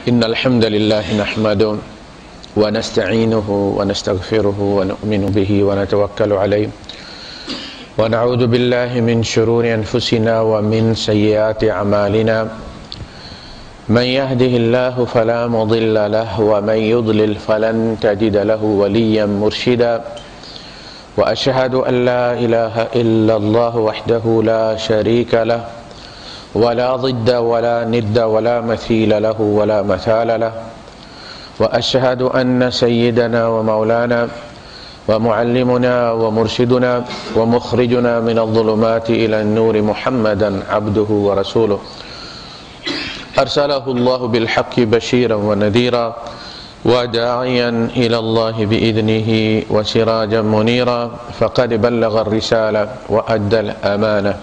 إن الحمد لله نحمده ونستعينه ونستغفره ونؤمن به ونتوكل عليه ونعوذ بالله من شرور أنفسنا ومن سيئات أعمالنا من يهده الله فلا مضل له ومن يضلل فلن تجد له وليا مرشدا وأشهد أن لا إله إلا الله وحده لا شريك له ولا ضد ولا ند ولا مثيل له ولا مثال له وأشهد أن سيدنا ومولانا ومعلمنا ومرشدنا ومخرجنا من الظلمات إلى النور محمدا عبده ورسوله أرسله الله بالحق بشيرا ونذيرا وداعيا إلى الله بإذنه وسراجا منيرا فقد بلغ الرسالة وأدى الأمانة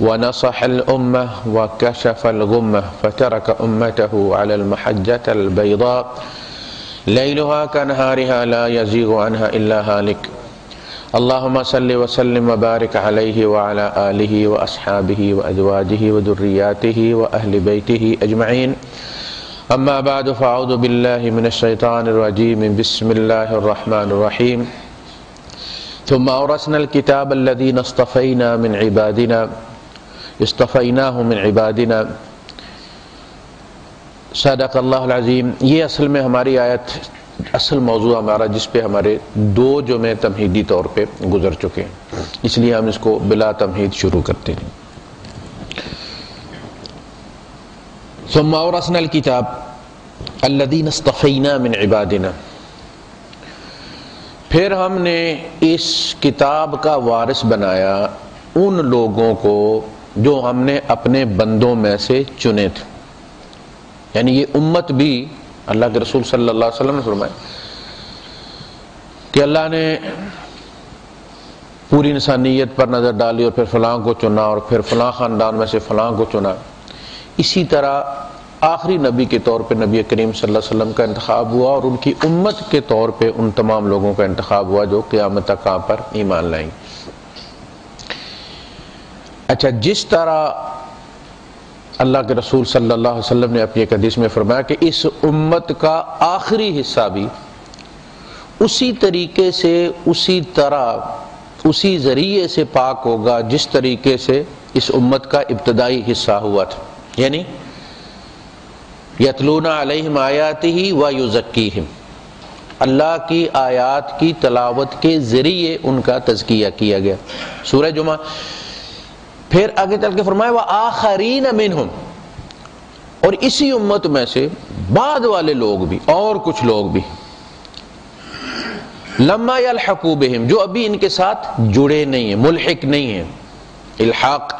ونصح الأمة وكشف الغمة فترك أمته على المحجة البيضاء ليلها كنهارها لا يزيغ عنها إلا هالك اللهم صل وسلم وبارك عليه وعلى آله وأصحابه وأزواجه وذرياته وأهل بيته أجمعين أما بعد فأعوذ بالله من الشيطان الرجيم بسم الله الرحمن الرحيم ثم أورثنا الكتاب الذين اصطفيناه من عبادنا صدق اللہ العظیم۔ یہ اصل میں ہماری آیت اصل موضوع ہمارا جس پہ ہمارے دو جمعے تمہیدی طور پہ گزر چکے ہیں، اس لیے ہم اس کو بلا تمہید شروع کرتے ہیں۔ ثم اورثنا الکتاب الذین اصطفینا من عبادنا، پھر ہم نے اس کتاب کا وارث بنایا ان لوگوں کو جو ہم نے اپنے بندوں میں سے چنے تھے، یعنی یہ امت بھی اللہ کے رسول صلی اللہ علیہ وسلم نے فرمایا کہ اللہ نے پوری انسانیت پر نظر ڈالی اور پھر فلاں کو چنا اور پھر فلاں خاندان میں سے فلاں کو چنا۔ اسی طرح آخری نبی کے طور پہ نبی کریم صلی اللہ علیہ وسلم کا انتخاب ہوا اور ان کی امت کے طور پہ ان تمام لوگوں کا انتخاب ہوا جو قیامت تک آپ پر ایمان لائیں۔ اچھا، جس طرح اللہ کے رسول صلی اللہ علیہ وسلم نے اپنی ایک حدیث میں فرمایا کہ اس امت کا آخری حصہ بھی اسی طریقے سے، اسی طرح، اسی ذریعے سے پاک ہوگا جس طریقے سے اس امت کا ابتدائی حصہ ہوا تھا، یعنی یتلون علیہم آیاتہ ویزکیہم، اللہ کی آیات کی تلاوت کے ذریعے ان کا تزکیہ کیا گیا۔ سورہ جمعہ پھر آگے چل کے فرمایا وآخرین منہم، اور اسی امت میں سے بعد والے لوگ بھی اور کچھ لوگ بھی لما یلحقوا بہم، جو ابھی ان کے ساتھ جڑے نہیں ہیں، ملحق نہیں ہیں، الحاق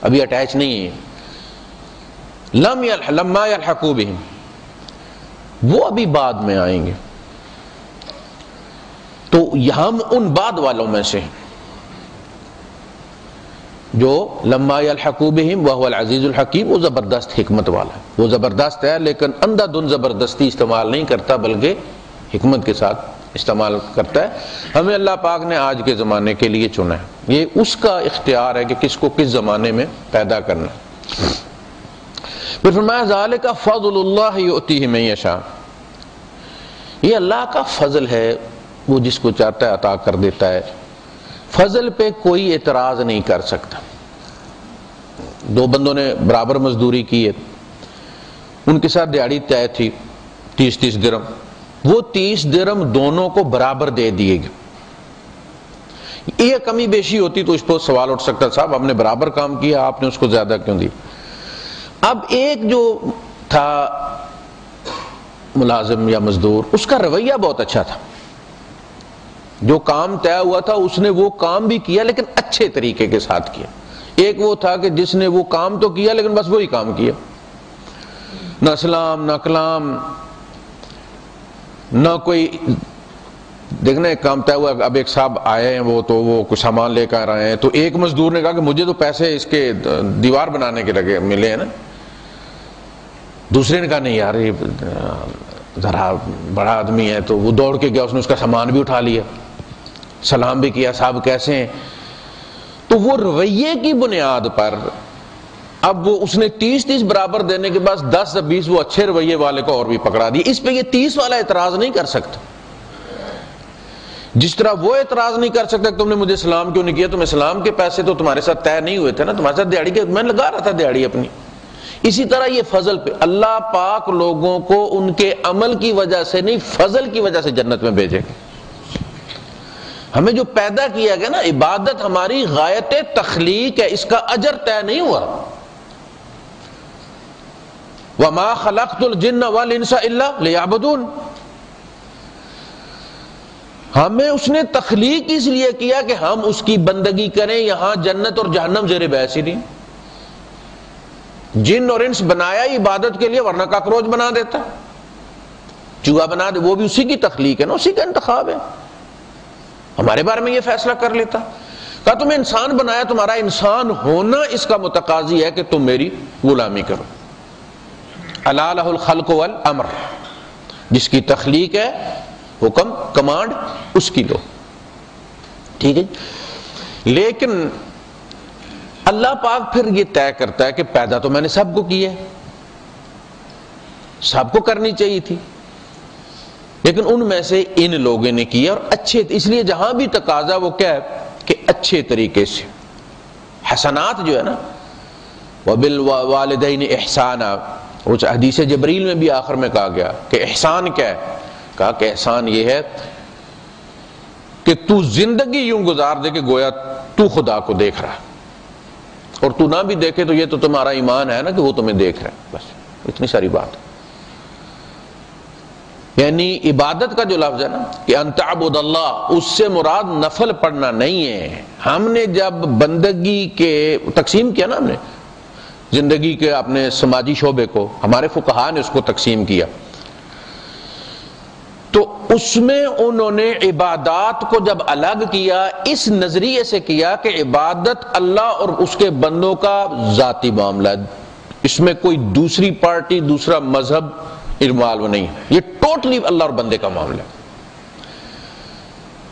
ابھی اٹیچ نہیں ہیں، لما یلحقوا بہم، وہ ابھی بعد میں آئیں گے۔ تو ہم ان بعد والوں میں سے جو لما یلحقوا بہم وہو العزیز الحکیم، وہ زبردست حکمت والا ہے، وہ زبردست ہے لیکن اندھا دھند زبردستی استعمال نہیں کرتا بلکہ حکمت کے ساتھ استعمال کرتا ہے۔ ہمیں اللہ پاک نے آج کے زمانے کے لیے چنا ہے، یہ اس کا اختیار ہے کہ کس کو کس زمانے میں پیدا کرنا ہے۔ پھر فرمایا ذالک فضل اللہ یؤتیہ من یشاء، یہ اللہ کا فضل ہے، وہ جس کو چاہتا ہے عطا کر دیتا ہے، فضل پہ کوئی اعتراض نہیں کر سکتا۔ دو بندوں نے برابر مزدوری کی ہے، ان کے ساتھ دیہاڑی طے تھی 30 درہم، وہ 30 درہم دونوں کو برابر دے دیے گئے۔ یہ کمی بیشی ہوتی تو اس پر سوال اٹھ سکتا، صاحب ہم نے برابر کام کیا، آپ نے اس کو زیادہ کیوں دی؟ اب ایک جو تھا ملازم یا مزدور، اس کا رویہ بہت اچھا تھا، جو کام طے ہوا تھا اس نے وہ کام بھی کیا لیکن اچھے طریقے کے ساتھ کیا۔ ایک وہ تھا کہ جس نے وہ کام تو کیا لیکن بس وہی کام کیا، نہ سلام نہ کلام نہ کوئی دیکھنا، ایک کام طے ہوا، اب ایک صاحب آئے ہیں وہ کچھ سامان لے کر آئے ہیں، تو ایک مزدور نے کہا کہ مجھے تو پیسے اس کے دیوار بنانے کے لگے ملے ہیں نا، دوسرے نے کہا نہیں یار یہ ذرا بڑا آدمی ہے، تو وہ دوڑ کے گیا، اس نے اس کا سامان بھی اٹھا لیا، سلام بھی کیا، صاحب کیسے ہیں؟ تو وہ رویے کی بنیاد پر اب وہ اس نے 30 برابر دینے کے بعد 10 یا 20 وہ اچھے رویے والے کو اور بھی پکڑا دی. اس پہ یہ 30 والا اعتراض نہیں کر سکتا. جس طرح وہ اعتراض نہیں کر سکتا کہ تم نے مجھے سلام کیوں نہیں کیا, تم اسلام کے پیسے تو تمہارے ساتھ طے نہیں ہوئے تھے نا, تمہارے ساتھ دیہڑی کے میں لگا رہا تھا دیہڑی اپنی. اسی طرح یہ فضل پہ اللہ پاک لوگوں کو ان کے عمل کی وجہ سے نہیں, فضل کی وجہ سے جنت میں بھیجے گا. ہمیں جو پیدا کیا گیا نا, عبادت ہماری غایت تخلیق ہے, اس کا اجر طے نہیں ہوا. وَمَا خَلَقْتُ الْجِنَّ وَالْإِنسَ إِلَّا لِيَعْبُدُونَ. ہمیں اس نے تخلیق اس لیے کیا کہ ہم اس کی بندگی کریں. یہاں جنت اور جہنم زیر بحث ہی نہیں. جن اور انس بنایا ہی عبادت کے لیے, ورنہ کاکروچ بنا دیتا, چوہا بنا دے, وہ بھی اسی کی تخلیق ہے نا, اسی کا انتخاب ہے. ہمارے بارے میں یہ فیصلہ کر لیتا. کہا تمہیں انسان بنایا, تمہارا انسان ہونا اس کا متقاضی ہے کہ تم میری غلامی کرو. الا لہ الخلق والامر, جس کی تخلیق ہے, حکم کمانڈ اس کی لو. ٹھیک ہے. لیکن اللہ پاک پھر یہ طے کرتا ہے کہ پیدا تو میں نے سب کو کی ہے, سب کو کرنی چاہیے تھی, لیکن ان میں سے ان لوگوں نے کیا اور اچھے. اس لیے جہاں بھی تقاضا وہ کیا ہے کہ اچھے طریقے سے. حسنات جو ہے نا, وبالوالدین احسانا, اس حدیث جبریل میں بھی آخر میں کہا گیا کہ احسان کیا ہے. کہا کہ احسان یہ ہے کہ تو زندگی یوں گزار دے کہ گویا تو خدا کو دیکھ رہا, اور تو نہ بھی دیکھے تو یہ تو تمہارا ایمان ہے نا کہ وہ تمہیں دیکھ رہا ہے. بس اتنی ساری بات. یعنی عبادت کا جو لفظ ہے نا کہ ان تعبد اللہ, اس سے مراد نفل پڑھنا نہیں ہے. ہم نے جب بندگی کے تقسیم کیا نا, ہم نے زندگی کے اپنے سماجی شعبے کو, ہمارے فقہا نے اس کو تقسیم کیا, تو اس میں انہوں نے عبادات کو جب الگ کیا اس نظریے سے کیا کہ عبادت اللہ اور اس کے بندوں کا ذاتی معاملہ ہے, اس میں کوئی دوسری پارٹی, دوسرا مذہب انوالو نہیں, یہ ٹوٹلی اللہ اور بندے کا معاملہ ہے.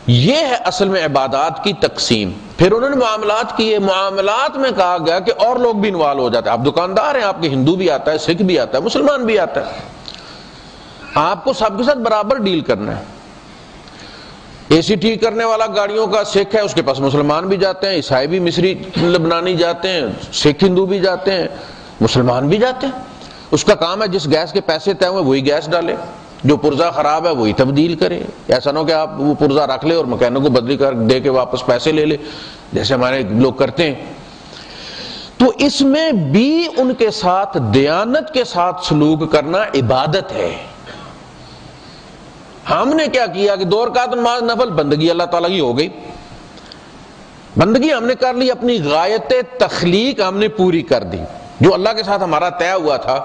یہ ہے اصل میں عبادات کی تقسیم. پھر انہوں نے معاملات کیے, معاملات میں کہا گیا کہ اور لوگ بھی انوالو ہو جاتے ہیں. آپ دکاندار ہیں, آپ کے ہندو بھی آتا ہے, سکھ بھی آتا ہے, مسلمان بھی آتا ہے, آپ کو سب کے ساتھ برابر ڈیل کرنا ہے. اے سی ٹھیک کرنے والا گاڑیوں کا سکھ ہے, اس کے پاس مسلمان بھی جاتے ہیں, عیسائی بھی مصری لبنانی جاتے ہیں, سکھ ہندو بھی جاتے ہیں, مسلمان بھی جاتے ہیں. اس کا کام ہے جس گیس کے پیسے طے ہوئے وہی گیس ڈالے, جو پرزہ خراب ہے وہی تبدیل کرے. ایسا نہ ہو کہ آپ وہ پرزہ رکھ لے اور مکینک کو بدلی کر دے کے واپس پیسے لے لے, جیسے ہمارے لوگ کرتے ہیں. تو اس میں بھی ان کے ساتھ دیانت کے ساتھ سلوک کرنا عبادت ہے. ہم نے کیا کیا کہ 2 رکعت نماز نفل, بندگی اللہ تعالیٰ کی ہو گئی, بندگی ہم نے کر لی, اپنی غایت تخلیق ہم نے پوری کر دی. جو اللہ کے ساتھ ہمارا طے ہوا تھا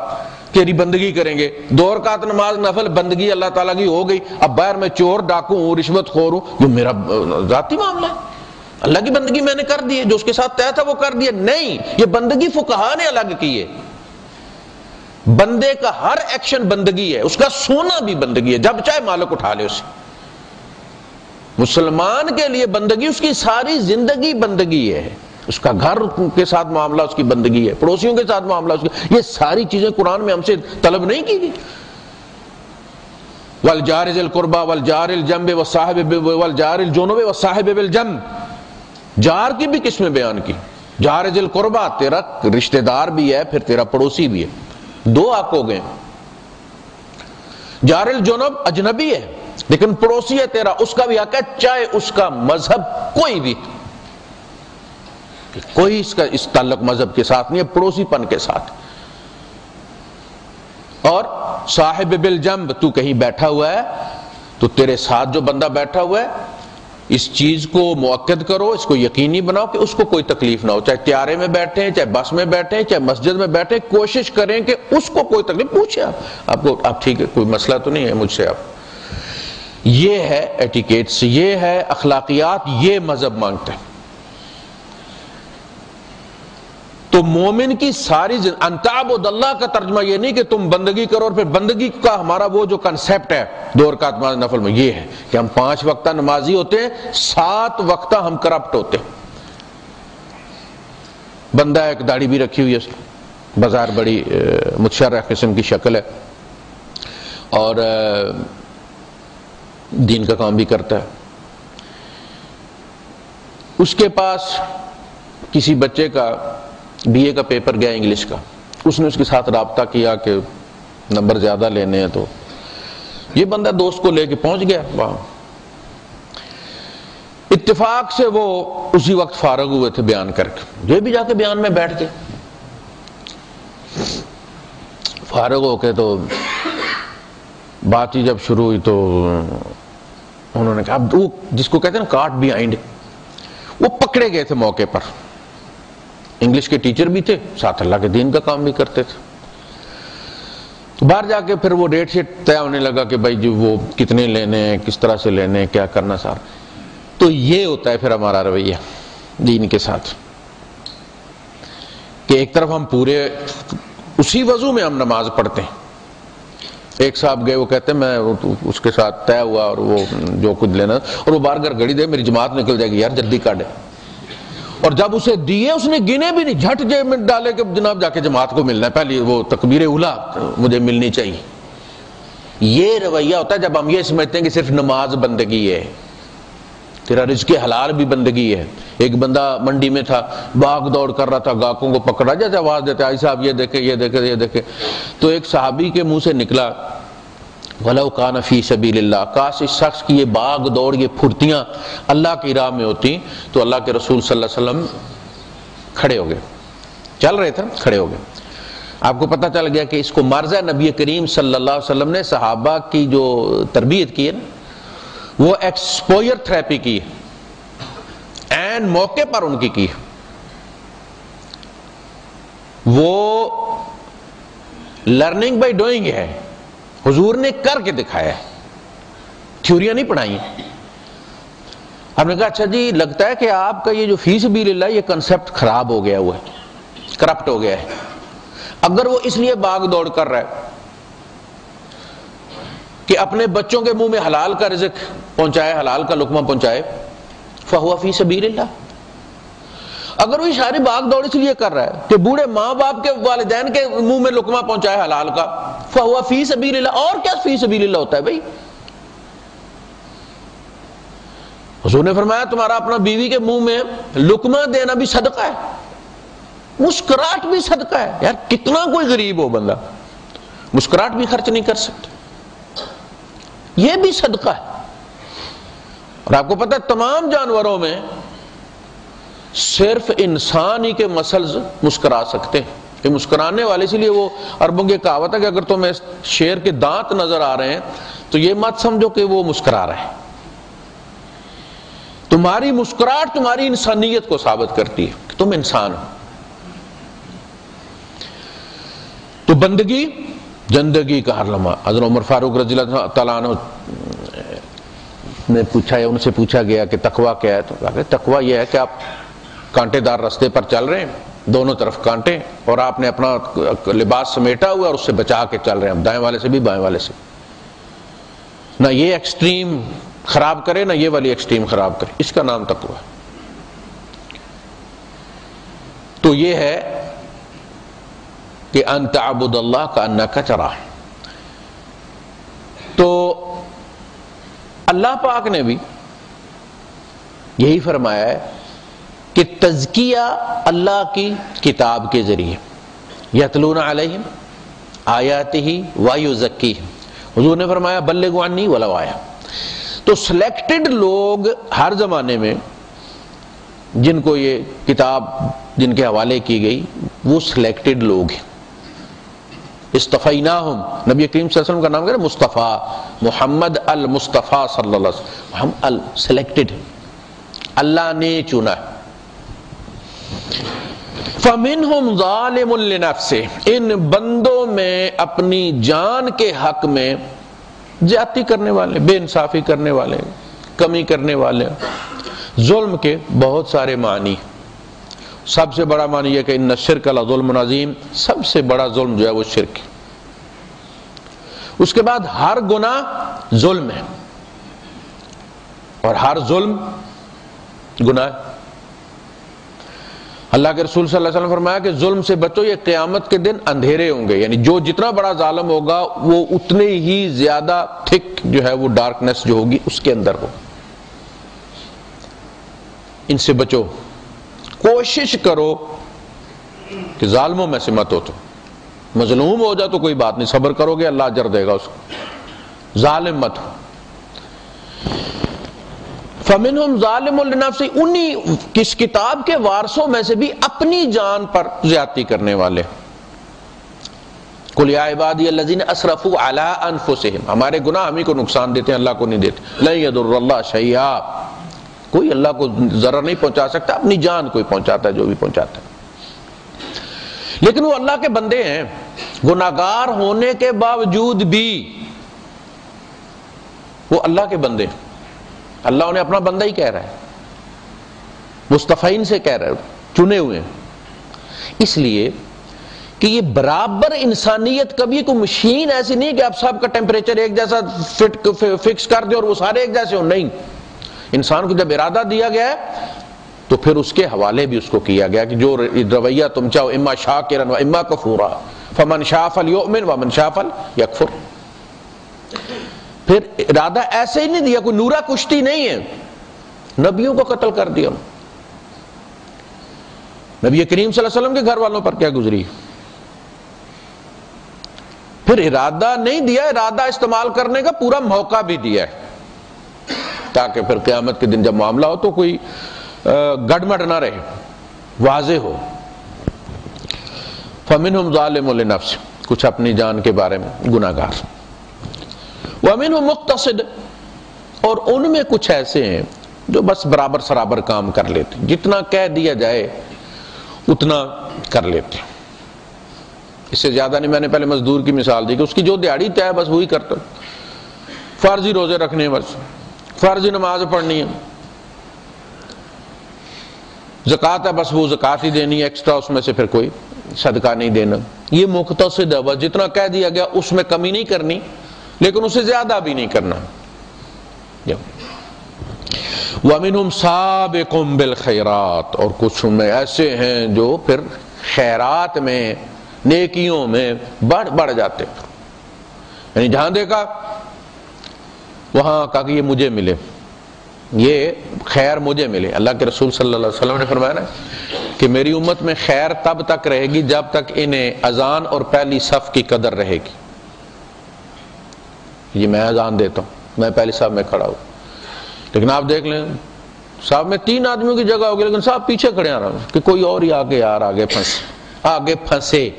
کہ بندگی کریں گے, 2 رکعت نماز نفل, بندگی اللہ تعالیٰ کی ہو گئی. اب باہر میں چور ڈاکو ہوں, رشوت خور ہوں, جو میرا ذاتی معاملہ ہے, اللہ کی بندگی میں نے کر دی ہے, جو اس کے ساتھ طے تھا وہ کر دیا. نہیں, یہ بندگی فقہا نے الگ کی ہے. بندے کا ہر ایکشن بندگی ہے, اس کا سونا بھی بندگی ہے, جب چاہے مالک اٹھا لے اسے. مسلمان کے لیے بندگی, اس کی ساری زندگی بندگی ہے. اس کا گھر کے ساتھ معاملہ اس کی بندگی ہے, پڑوسیوں کے ساتھ معاملہ اس کی. یہ ساری چیزیں قرآن میں ہم سے طلب نہیں کی گئی. والجار ذی القربى والجار الجنب والصاحب والجار الجنب والصاحب بالجنب, جار کی بھی قسمیں بیان کی. جار ذی القربى تیرا رشتہ دار بھی ہے, پھر تیرا پڑوسی بھی ہے, 2 حق ہو گئے. جار الجنب اجنبی ہے لیکن پڑوسی ہے تیرا, اس کا بھی حق ہے, چاہے اس کا مذہب کوئی بھی, کوئی اس کا اس تعلق مذہب کے ساتھ نہیں ہے, پڑوسی پن کے ساتھ. اور صاحب بالجنب, تو کہیں بیٹھا ہوا ہے تو تیرے ساتھ جو بندہ بیٹھا ہوا ہے اس چیز کو مؤکد کرو, اس کو یقینی بناؤ کہ اس کو کوئی تکلیف نہ ہو. چاہے طیارے میں بیٹھے ہیں, چاہے بس میں بیٹھے ہیں, چاہے مسجد میں بیٹھے, کوشش کریں کہ اس کو کوئی تکلیف. پوچھیں آپ کو, آپ ٹھیک ہے, کوئی مسئلہ تو نہیں ہے مجھ سے. آپ یہ ہے ایٹیکیٹس, یہ ہے اخلاقیات, یہ مذہب مانگتے ہیں. تو مومن کی ساری ان تعبد اللہ کا ترجمہ یہ نہیں کہ تم بندگی کرو, اور پھر بندگی کا ہمارا وہ جو کنسیپٹ ہے 2 رکعت نماز نفل میں, یہ ہے کہ ہم 5 وقتہ نمازی ہوتے ہیں, 7 وقتہ ہم کرپٹ ہوتے ہیں. بندہ ایک داڑھی بھی رکھی ہوئی ہے, بظاہر بڑی متشرح قسم کی شکل ہے اور دین کا کام بھی کرتا ہے. اس کے پاس کسی بچے کا بی اے کا پیپر گیا انگلش کا، اس نے اس کے ساتھ رابطہ کیا کہ نمبر زیادہ لینے ہیں، تو یہ بندہ دوست کو لے کے پہنچ گیا وہاں. اتفاق سے وہ اسی وقت فارغ ہوئے تھے بیان کر کے، یہ بھی جا کے بیان میں بیٹھ گئے. فارغ ہو کے تو بات ہی جب شروع ہوئی تو انہوں نے کہا، اب وہ جس کو کہتے ہیں نا کاٹ بیہائنڈ، وہ پکڑے گئے تھے موقع پر. انگلش کے ٹیچر بھی تھے، ساتھ اللہ کے دین کا کام بھی کرتے تھے. تو باہر جا کے پھر وہ ریٹ شیٹ طے ہونے لگا کہ بھائی جو وہ کتنے لینے ہیں، کس طرح سے لینے ہیں، کیا کرنا سارا. تو یہ ہوتا ہے پھر ہمارا رویہ دین کے ساتھ کہ ایک طرف ہم پورے اسی وضو میں ہم نماز پڑھتے ہیں. ایک صاحب گئے، وہ کہتے ہیں میں اس کے ساتھ طے ہوا اور وہ جو کچھ لینا، اور وہ باہر گھر گھڑی دے میری جماعت نکل جائے گی یار جلدی کاٹے. اور جب اسے دیے اس نے گنے بھی نہیں، جھٹ جیب میں ڈالے کہ جناب جا کے جماعت کو ملنا ہے، پہلی وہ تکبیر اولا مجھے ملنی چاہیے. یہ رویہ ہوتا ہے جب ہم یہ سمجھتے ہیں کہ صرف نماز بندگی ہے، تیرا رزق حلال بھی بندگی ہے. ایک بندہ منڈی میں تھا، بھاگ دوڑ کر رہا تھا، گاہکوں کو پکڑا جیسے آواز دیتے آئی صاحب یہ دیکھیں یہ دیکھیں یہ دیکھیں. تو ایک صحابی کے منہ سے نکلا، وَلَوْ كَانَ فِي سَبِيلِ اللَّهِ، کاش اس شخص کی یہ باغ دوڑ یہ پھرتیاں اللہ کی راہ میں ہوتی تو اللہ کے رسول صلی اللہ علیہ وسلم کھڑے ہو گئے، چل رہے تھے کھڑے ہو گئے. آپ کو پتہ چل گیا کہ اس کو مرض ہے. نبی کریم صلی اللہ علیہ وسلم نے صحابہ کی جو تربیت کی ہے نا، وہ ایکسپوئر تھراپی کی ہے، این موقع پر ان کی ہے. وہ لرننگ بائی ڈوئنگ ہے، حضور نے کر کے دکھایا ہے، تھیوریاں نہیں پڑھائی. ہم نے کہا اچھا جی لگتا ہے کہ آپ کا یہ جو فی سبیل اللہ یہ کنسپٹ خراب ہو گیا ہوا ہے، کرپٹ ہو گیا ہے. اگر وہ اس لیے باغ دوڑ کر رہا ہے کہ اپنے بچوں کے منہ میں حلال کا رزق پہنچائے، حلال کا لقمہ پہنچائے، فہو فی سبیل اللہ. اگر وہ ساری باغ دوڑ اس لیے کر رہا ہے کہ بوڑھے ماں باپ کے والدین کے منہ میں لقمہ پہنچائے حلال کا، فہو فی سبیل اللہ. اور کیا فی سبیل اللہ ہوتا ہے بھائی؟ حضور نے فرمایا تمہارا اپنا بیوی کے منہ میں لقمہ دینا بھی صدقہ ہے، مسکراہٹ بھی صدقہ ہے. یار کتنا کوئی غریب ہو بندہ، مسکراہٹ بھی خرچ نہیں کر سکتا، یہ بھی صدقہ ہے. اور آپ کو پتہ ہے تمام جانوروں میں صرف انسان ہی کے مسلز مسکرا سکتے ہیں. یہ مسکرانے والے، اسی لیے وہ عربوں کی کہاوت ہے کہ اگر تمہیں شیر کے دانت نظر آ رہے ہیں تو یہ مت سمجھو کہ وہ مسکرا رہے ہیں. تمہاری مسکراہٹ تمہاری انسانیت کو ثابت کرتی ہے کہ تم انسان ہو. تو بندگی زندگی کا ہر لمحہ. حضرت عمر فاروق رضی اللہ تعالیٰ عنہ نے پوچھا، ان سے پوچھا گیا کہ تقویٰ کیا ہے؟ تو کہا کہ تقویٰ یہ ہے کہ آپ کانٹے دار راستے پر چل رہے ہیں، دونوں طرف کانٹے، اور آپ نے اپنا لباس سمیٹا ہوا اور اس سے بچا کے چل رہے ہیں، دائیں والے سے بھی بائیں والے سے. نہ یہ ایکسٹریم خراب کرے نہ یہ والی ایکسٹریم خراب کرے. اس کا نام تقویٰ ہے. تو یہ ہے کہ ان تعبد اللہ کانک تراہ. تو اللہ پاک نے بھی یہی فرمایا ہے کہ تزکیہ اللہ کی کتاب کے ذریعے، یتلون علیہم آیاتہ ویزکیہم. حضور نے فرمایا بلغوا عنی ولو آیہ. تو سلیکٹڈ لوگ ہر زمانے میں جن کو یہ کتاب جن کے حوالے کی گئی وہ سلیکٹڈ لوگ ہیں. استفیناہم، نبی کریم صلی اللہ علیہ وسلم کا نام کیا ہے؟ مصطفیٰ، محمد المصطفیٰ صلی اللہ علیہ وسلم. ہم سلیکٹڈ، اللہ نے چنا ہے. فَمِنْهُمْ ظَالِمٌ لِنَفْسِهِ، ان بندوں میں اپنی جان کے حق میں زیادتی کرنے والے، بے انصافی کرنے والے، کمی کرنے والے. ظلم کے بہت سارے معنی. سب سے بڑا معنی یہ کہ ان الشرک لظلم عظیم، سب سے بڑا ظلم جو ہے وہ شرک ہے. اس کے بعد ہر گناہ ظلم ہے اور ہر ظلم گناہ. اللہ کے رسول صلی اللہ علیہ وسلم نے فرمایا کہ ظلم سے بچو، یہ قیامت کے دن اندھیرے ہوں گے، یعنی جو جتنا بڑا ظالم ہوگا وہ اتنے ہی زیادہ تھک جو ہے وہ ڈارکنیس جو ہوگی اس کے اندر ہو. ان سے بچو، کوشش کرو کہ ظالموں میں سے مت ہو. تو مظلوم ہو جا تو کوئی بات نہیں، صبر کرو گے اللہ اجر دے گا اس کو، ظالم مت ہو. فَمِنْهُمْ ظَالِمٌ لِنَفْسِهِ، انہی کس کتاب کے وارثوں میں سے بھی اپنی جان پر زیادتی کرنے والے. قُلْ يَا عِبَادِيَ الَّذِينَ أَسْرَفُوا عَلَىٰ أَنفُسِهِمْ، ہمارے گناہ ہم ہی کو نقصان دیتے ہیں، اللہ کو نہیں دیتے. لَن يَضُرَّ اللَّهَ شَيْئًا، کوئی اللہ کو ضرر نہیں پہنچا سکتا، اپنی جان کوئی پہنچاتا ہے جو بھی پہنچاتا ہے. لیکن وہ اللہ کے بندے ہیں، گناہگار ہونے کے باوجود بھی وہ اللہ کے بندے ہیں. اللہ انہیں اپنا بندہ ہی کہہ رہا ہے، مصطفین سے کہہ رہا ہے، چنے ہوئے ہیں. اس لیے کہ یہ برابر انسانیت، کبھی کوئی مشین ایسی نہیں کہ آپ سب کا ٹیمپریچر ایک جیسا فکس کر دے اور وہ سارے ایک جیسے ہوں. نہیں، انسان کو جب ارادہ دیا گیا ہے تو پھر اس کے حوالے بھی اس کو کیا گیا کہ جو رویہ تم چاہو، اما شاکرا و اما کفورا، فمن شاء فلیؤمن ومن شاء فلیکفر. پھر ارادہ ایسے ہی نہیں دیا، کوئی نورا کشتی نہیں ہے، نبیوں کو قتل کر دیا. نبی کریم صلی اللہ علیہ وسلم کے گھر والوں پر کیا گزری. پھر ارادہ نہیں دیا، ارادہ استعمال کرنے کا پورا موقع بھی دیا ہے تاکہ پھر قیامت کے دن جب معاملہ ہو تو کوئی گڑمڑ نہ رہے، واضح ہو. فَمِنْهُمْ ظَالِمٌ لِنَفْسِهِ، کچھ اپنی جان کے بارے میں گناہگار. وَمِنْهُمْ مُقْتَصِدٌ، اور ان میں کچھ ایسے ہیں جو بس برابر سرابر کام کر لیتے، جتنا کہہ دیا جائے اتنا کر لیتے. اس سے زیادہ نہیں. میں نے پہلے مزدور کی مثال دی کہ اس کی جو دیہاڑی طے ہے بس وہی کرتا، فرضی روزے رکھنے ہیں، بس فرضی نماز پڑھنی ہے، زکوٰۃ ہے بس وہ زکوٰۃ ہی دینی ہے، ایکسٹرا اس میں سے پھر کوئی صدقہ نہیں دینا. یہ مقتصد ہے، بس جتنا کہہ دیا گیا اس میں کمی نہیں کرنی لیکن اس سے زیادہ بھی نہیں کرنا. وَمِنْهُمْ سَابِقٌ بِالْخَيْرَاتِ، اور کچھ ان میں ایسے ہیں جو پھر خیرات میں، نیکیوں میں بڑھ جاتے. یعنی جہاں دیکھا وہاں کہا کہ یہ مجھے ملے، یہ خیر مجھے ملے. اللہ کے رسول صلی اللہ علیہ وسلم نے فرمایا نا کہ میری امت میں خیر تب تک رہے گی جب تک انہیں اذان اور پہلی صف کی قدر رہے گی. یہ میں اذان دیتا ہوں، میں پہلی صف میں کھڑا ہوں، لیکن آپ دیکھ لیں صف میں 3 آدمیوں کی جگہ ہوگی لیکن صاحب پیچھے کھڑے آ رہا ہوں کہ کوئی اور ہی آگے یار آگے پھنسے،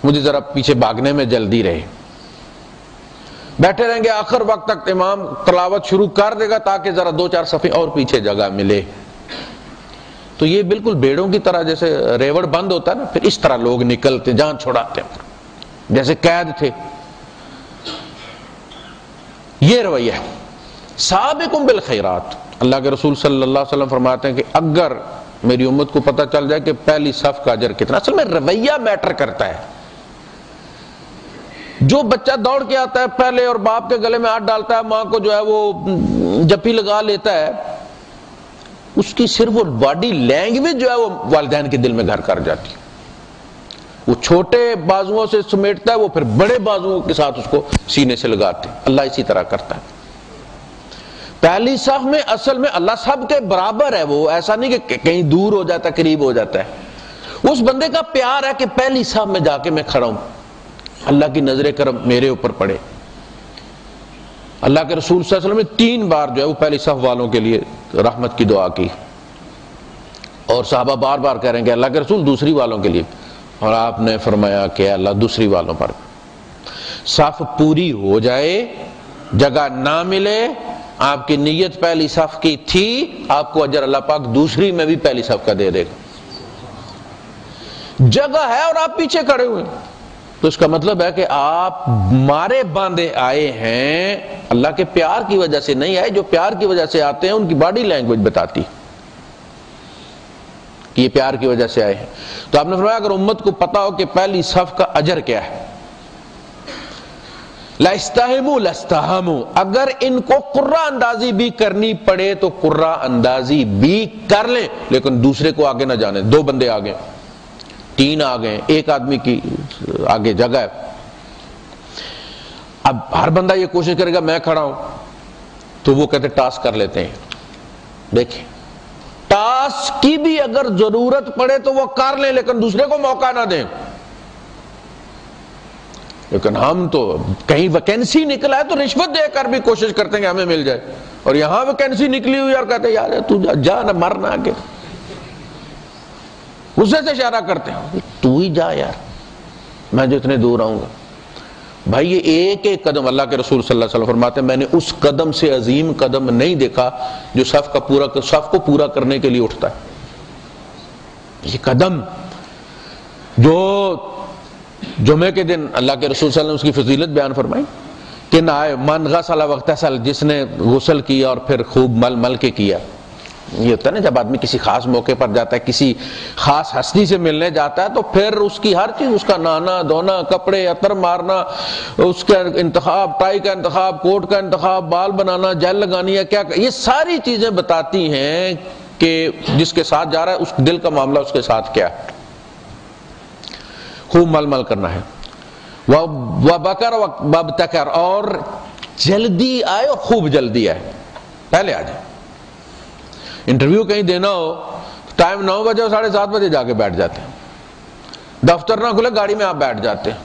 مجھے ذرا پیچھے بھاگنے میں جلدی رہے. بیٹھے رہیں گے آخر وقت تک، امام تلاوت شروع کر دے گا تاکہ ذرا 2-4 صفیں اور پیچھے جگہ ملے. تو یہ بالکل بھیڑوں کی طرح، جیسے ریوڑ بند ہوتا ہے نا، پھر اس طرح لوگ نکلتے، جان چھڑاتے ہیں جیسے قید تھے. یہ رویہ ہے. سابقون بالخیرات، اللہ کے رسول صلی اللہ علیہ وسلم فرماتے ہیں کہ اگر میری امت کو پتہ چل جائے کہ پہلی صف کا اجر کتنا، اصل میں رویہ میٹر کرتا ہے. جو بچہ دوڑ کے آتا ہے پہلے اور باپ کے گلے میں ہاتھ ڈالتا ہے، ماں کو جو ہے وہ جپی لگا لیتا ہے، اس کی صرف وہ باڈی لینگویج جو ہے وہ والدین کے دل میں گھر کر جاتی ہے. وہ چھوٹے بازوؤں سے سمیٹتا ہے، وہ پھر بڑے بازوؤں کے ساتھ اس کو سینے سے لگاتے ہیں. اللہ اسی طرح کرتا ہے. پہلی صف میں اصل میں اللہ سب کے برابر ہے، وہ ایسا نہیں کہ کہیں دور ہو جاتا قریب ہو جاتا ہے. اس بندے کا پیار ہے کہ پہلی صف میں جا کے میں کھڑا ہوں، اللہ کی نظر کرم میرے اوپر پڑے. اللہ کے رسول صلی اللہ علیہ وسلم نے 3 بار جو ہے وہ پہلی صف والوں کے لیے رحمت کی دعا کی، اور صحابہ بار بار کہہ رہے ہیں کہ اللہ کے رسول دوسری والوں کے لیے، اور آپ نے فرمایا کہ اللہ دوسری والوں پر. صف پوری ہو جائے، جگہ نہ ملے، آپ کی نیت پہلی صف کی تھی، آپ کو اجر اللہ پاک دوسری میں بھی پہلی صف کا دے دے گا. جگہ ہے اور آپ پیچھے کھڑے ہوئے، تو اس کا مطلب ہے کہ آپ مارے باندھے آئے ہیں، اللہ کے پیار کی وجہ سے نہیں آئے. جو پیار کی وجہ سے آتے ہیں ان کی باڈی لینگویج بتاتی کہ یہ پیار کی وجہ سے آئے ہیں. تو آپ نے فرمایا اگر امت کو پتا ہو کہ پہلی صف کا اجر کیا ہے، لَإِسْتَهِمُوا لَاسْتَهَمُوا، اگر ان کو قرہ اندازی بھی کرنی پڑے تو قرہ اندازی بھی کر لیں، لیکن دوسرے کو آگے نہ جانے۔ دو بندے آگے، تین آگے، ایک آدمی کی آگے جگہ ہے، اب ہر بندہ یہ کوشش کرے گا میں کھڑا ہوں، تو وہ کہتے ٹاس کر لیتے ہیں۔ دیکھیں ٹاس کی بھی اگر ضرورت پڑے تو وہ کر لیں، لیکن دوسرے کو موقع نہ دیں۔ لیکن ہم تو کہیں ویکینسی نکلا ہے تو رشوت دے کر بھی کوشش کرتے ہیں کہ ہمیں مل جائے، اور یہاں ویکینسی نکلی ہوئی اور کہتے ہیں یار تو جا نہ مرنا آگے، غصے سے اشارہ کرتے ہیں تو ہی جا یار، میں جو اتنے دور آؤں گا۔ بھائی یہ ایک ایک قدم، اللہ کے رسول صلی اللہ علیہ وسلم فرماتے ہیں میں نے اس قدم سے عظیم قدم نہیں دیکھا جو صف کو پورا کرنے کے لیے اٹھتا ہے۔ یہ قدم جو جمعے کے دن اللہ کے رسول صلی اللہ علیہ وسلم اس کی فضیلت بیان فرمائی کہ نہ آئے من غسل واغتسل، جس نے غسل کیا اور پھر خوب مل مل کے کیا۔ یہ ہوتا ہے نا جب آدمی کسی خاص موقع پر جاتا ہے، کسی خاص ہستی سے ملنے جاتا ہے، تو پھر اس کی ہر چیز، اس کا نہانا دھونا، کپڑے عطر مارنا، اس کا انتخاب، ٹائی کا انتخاب، کوٹ کا انتخاب، بال بنانا، جیل لگانی ہے، کیا یہ ساری چیزیں بتاتی ہیں کہ جس کے ساتھ جا رہا ہے اس دل کا معاملہ اس کے ساتھ کیا ہے۔ خوب مل مل کرنا ہے۔ وَبَكَرَ وَابْتَكَرَ، اور جلدی آئے اور خوب جلدی آئے، پہلے آ جائے۔ انٹرویو کہیں دینا ہو ٹائم 9 بجے اور 7:30 بجے جا کے بیٹھ جاتے ہیں، دفتر نہ کھلے گاڑی میں آپ بیٹھ جاتے ہیں،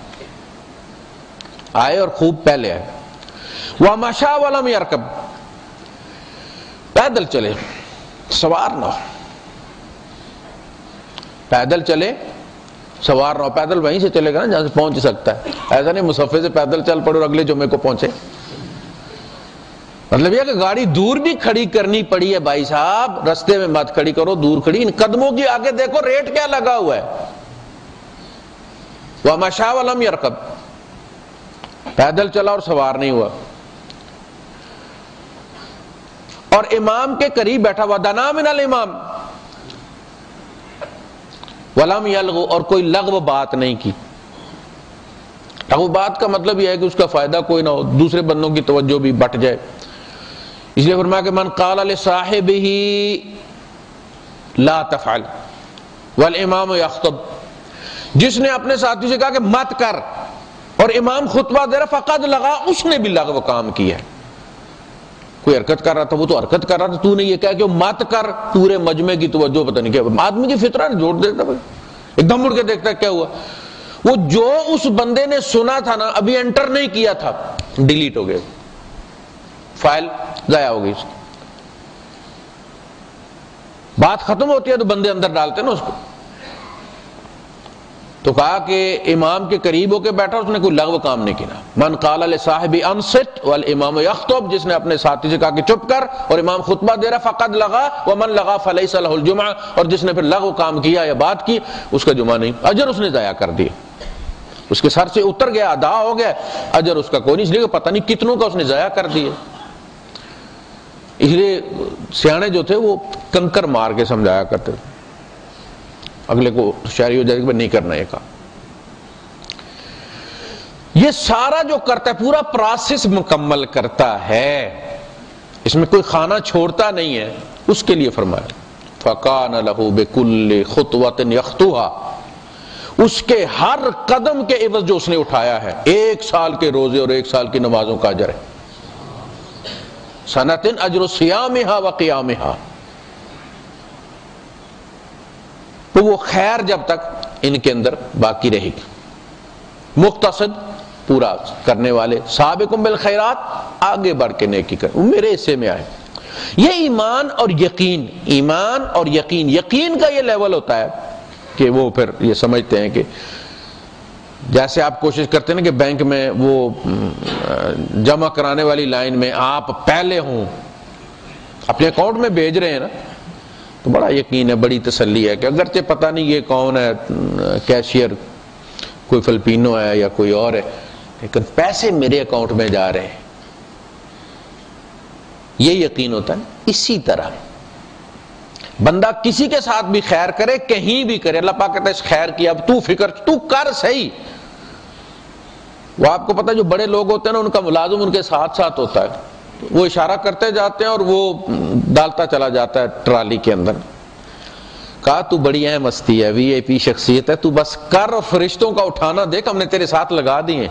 آئے اور خوب پہلے آئے۔ وَمَشَى وَلَمْ يَرْكَبْ، پیدل چلے، سوار نہ ہو، پیدل چلے سوار نہ ہو۔ پیدل وہیں سے چلے گا نا جہاں سے پہنچ سکتا ہے، ایسا نہیں مصفے سے پیدل چل پڑو اور اگلے جمعے کو پہنچے۔ مطلب یہ کہ گاڑی دور بھی کھڑی کرنی پڑی ہے بھائی صاحب، رستے میں مت کھڑی کرو، دور کھڑی، ان قدموں کی آگے دیکھو ریٹ کیا لگا ہوا ہے۔ وَمَشَى وَلَمْ يَرْكَبْ، پیدل چلا اور سوار نہیں ہوا، اور امام کے قریب بیٹھا ہوا، دنا من الامام وَلَمْ يَلْغُ، اور کوئی لغو بات نہیں کی۔ لغو بات کا مطلب یہ ہے کہ اس کا فائدہ کوئی نہ ہو، دوسرے بندوں کی توجہ بھی بٹ جائے۔ اس لیے فرمایا کہ من قال لصاحبہ لا تفعل والامام یخطب، جس نے اپنے ساتھی سے کہا کہ مت کر اور امام خطبہ دے رہا، فقد لغا، اس نے بھی لغو کام کیا ہے۔ کوئی حرکت کر رہا تھا، وہ تو حرکت کر رہا تھا، تو نے یہ کہا کہ مت کر، پورے مجمع کی توجہ پتہ نہیں کیا، آدمی کی فطرت جوڑ دیتا بھائی، ایک دم مڑ کے دیکھتا ہے کیا ہوا، وہ جو اس بندے نے سنا تھا نا ابھی انٹر نہیں کیا تھا، ڈیلیٹ ہو گیا، فائل ضائع ہو گئی اس کی، بات ختم ہوتی ہے تو بندے اندر ڈالتے ہیں نا اس کو۔ تو کہا کہ امام کے قریب ہو کے بیٹھا، اس نے کوئی لغو کام نہیں کیا۔ من قال لصاحب انصت والامام یخطب، جس نے اپنے ساتھی سے کہا کہ چپ کر اور امام خطبہ دے رہا، فقد لغا ومن لغا فلیس له الجمعہ، اور جس نے پھر لغو کام کیا یا بات کی اس کا جمعہ نہیں، اجر اس نے ضائع کر دیا، اس کے سر سے اتر گیا، ادا ہو گیا، اجر اس کا کوئی نہیں، اس لیے کہ پتہ نہیں کتنوں کا اس نے ضائع کر دیا۔ اس لیے سیانے جو تھے وہ کنکر مار کے سمجھایا کرتے تھے، اگلے کو شاعری ہو جائے کہ نہیں کرنا یہ کام۔ یہ سارا جو کرتا ہے پورا پروسیس مکمل کرتا ہے، اس میں کوئی خانہ چھوڑتا نہیں ہے، اس کے لیے فرمایا فَقَانَ لَهُ بِكُلِّ خُطْوَةٍ يَخْطُوهَا، اس کے ہر قدم کے عوض جو اس نے اٹھایا ہے، 1 سال کے روزے اور 1 سال کی نمازوں کا اجر ہے، سنتن اجر صیامہا و قیامہا، تو وہ خیر جب تک ان کے اندر باقی رہے گی۔ مقتصد پورا کرنے والے، سابقون بالخیرات، آگے بڑھ کے نیکی کر، وہ میرے حصے میں آئے۔ یہ ایمان اور یقین، ایمان اور یقین، یقین کا یہ لیول ہوتا ہے کہ وہ پھر یہ سمجھتے ہیں کہ جیسے آپ کوشش کرتے ہیں نا کہ بینک میں وہ جمع کرانے والی لائن میں آپ پہلے ہوں، اپنے اکاؤنٹ میں بھیج رہے ہیں نا، تو بڑا یقین ہے، بڑی تسلی ہے کہ اگرچہ پتہ نہیں یہ کون ہے، کیشیئر کوئی فلپینو ہے یا کوئی اور ہے، لیکن پیسے میرے اکاؤنٹ میں جا رہے ہیں، یہ یقین ہوتا ہے۔ اسی طرح بندہ کسی کے ساتھ بھی خیر کرے، کہیں بھی کرے، اللہ پاک کہتا ہے اس خیر کی اب تو فکر، تو کر صحیح، وہ آپ کو پتہ ہے جو بڑے لوگ ہوتے ہیں نا ان کا ملازم ان کے ساتھ ساتھ ہوتا ہے، وہ اشارہ کرتے جاتے ہیں اور وہ ڈالتا چلا جاتا ہے ٹرالی کے اندر. کہا تو بڑی اہم ہستی ہے، وی آئی پی شخصیت ہے، تو بس کر، فرشتوں کا اٹھانا دیکھ ہم نے تیرے ساتھ لگا دیے.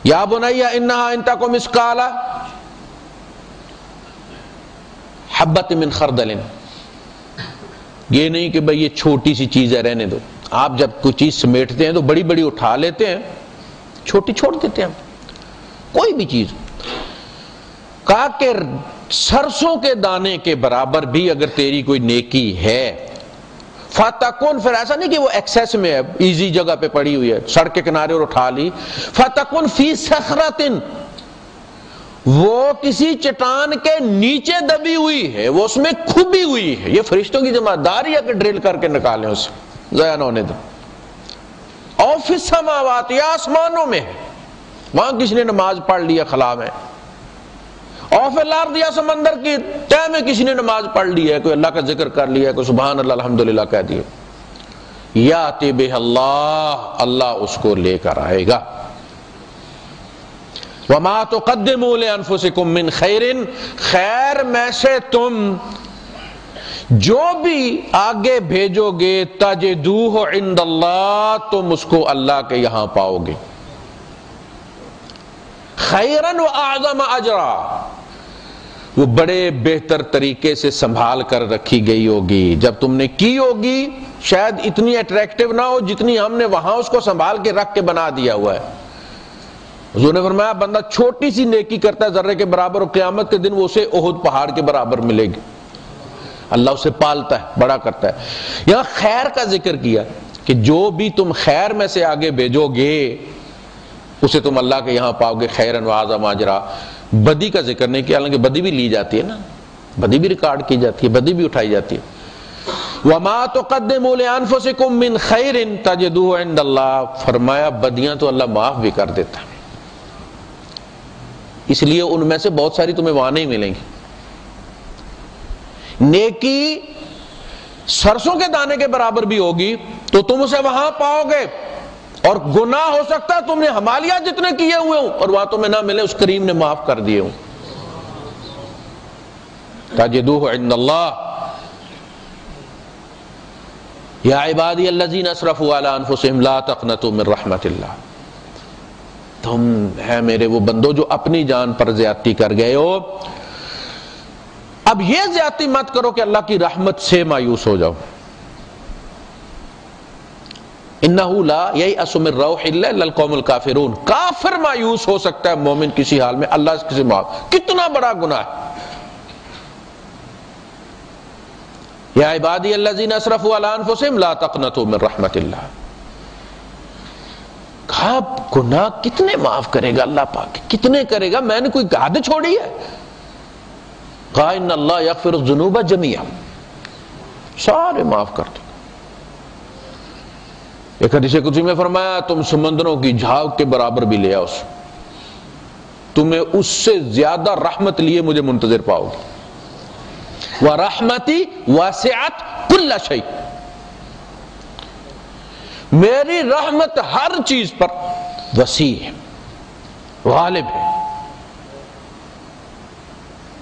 یا بنی انہا ان تک مثقال حبۃ من خردل، یہ نہیں کہ بھئی یہ چھوٹی سی چیز ہے رہنے دو. آپ جب کوئی چیز سمیٹتے ہیں تو بڑی بڑی اٹھا لیتے ہیں، چھوٹی چھوڑ دیتے ہیں. کوئی بھی چیز کہا کہ سرسوں کے دانے کے برابر بھی اگر تیری کوئی نیکی ہے، فتکن، پھر ایسا نہیں کہ وہ ایکسیس میں ہے، ایزی جگہ پہ پڑی ہوئی ہے، سڑک کے کنارے اور اٹھا لی، فتکن فی صخرۃ، وہ کسی چٹان کے نیچے دبی ہوئی ہے، وہ اس میں کھبی ہوئی ہے. یہ فرشتوں کی ذمہ داری ہے کہ ڈرل کر کے نکالیں اسے، ضائع نہ ہونے دیں. اور فی السماوات، یا آسمانوں میں ہے، وہاں کسی نے نماز پڑھ لی ہے خلا میں. اور فی الارض، یا سمندر کی تہ میں کسی نے نماز پڑھ لی ہے، کوئی اللہ کا ذکر کر لیا ہے، کوئی سبحان اللہ الحمدللہ کہہ دیا. یاتی بہ اللہ، اللہ اس کو لے کر آئے گا. وما تقدموا لانفسکم من خیر، خیر میں سے تم جو بھی آگے بھیجو گے، تجدوہ عند اللہ، تم اس کو اللہ کے یہاں پاؤ گے. خیرن و اعظم اجرا، وہ بڑے بہتر طریقے سے سنبھال کر رکھی گئی ہوگی. جب تم نے کی ہوگی شاید اتنی اٹریکٹیو نہ ہو جتنی ہم نے وہاں اس کو سنبھال کے رکھ کے بنا دیا ہوا ہے. حضور نے فرمایا بندہ چھوٹی سی نیکی کرتا ہے ذرے کے برابر، اور قیامت کے دن وہ اسے احد پہاڑ کے برابر ملے گی. اللہ اسے پالتا ہے، بڑا کرتا ہے. یہاں خیر کا ذکر کیا کہ جو بھی تم خیر میں سے آگے بھیجو گے اسے تم اللہ کے یہاں پاؤ گے. خیرن و اعظم اجرا. بدی کا ذکر نہیں کیا، حالانکہ بدی بھی لی جاتی ہے نا، بدی بھی ریکارڈ کی جاتی ہے، بدی بھی اٹھائی جاتی ہے. وما تقدموا لانفسکم من خیر تجدوہ عند اللہ، فرمایا بدیاں تو اللہ معاف بھی کر دیتا ہے، اس لیے ان میں سے بہت ساری تمہیں وہاں نہیں ملیں گی. نیکی سرسوں کے دانے کے برابر بھی ہوگی تو تم اسے وہاں پاؤ گے، اور گناہ ہو سکتا ہے تم نے ہمالیہ جتنے کیے ہوئے ہوں اور وہاں تمہیں نہ ملے، اس کریم نے معاف کر دیے ہوں. تجدوہ عند اللہ. یا عبادی الذین اسرفوا علی انفسہم لا تقنطوا من رحمت اللہ. تم ہے میرے وہ بندو جو اپنی جان پر زیادتی کر گئے ہو، اب یہ زیادتی مت کرو کہ اللہ کی رحمت سے مایوس ہو جاؤ. انہ لا ییأس من روح اللہ الا القوم الکافرون. کافر مایوس ہو سکتا ہے، مومن کسی حال میں اللہ سے معاف. کتنا بڑا گناہ ہے. یا عبادی الذین اسرفوا علی انفسہم لا تقنطوا من رحمت اللہ. کہا گناہ کتنے معاف کرے گا اللہ پاک، کتنے کرے گا، میں نے کوئی حد چھوڑی ہے؟ کہا ان اللہ یغفر الذنوب جميعا، سارے معاف کر دے. ایک حدیث قدسی میں فرمایا تم سمندروں کی جھاگ کے برابر بھی لے آؤ، تمہیں اس سے زیادہ رحمت لیے مجھے منتظر پاؤ گے. وَرَحْمَتِي وَاسِعَتْ كُلَّ شَيْءٍ، میری رحمت ہر چیز پر وسیع ہے، غالب ہے.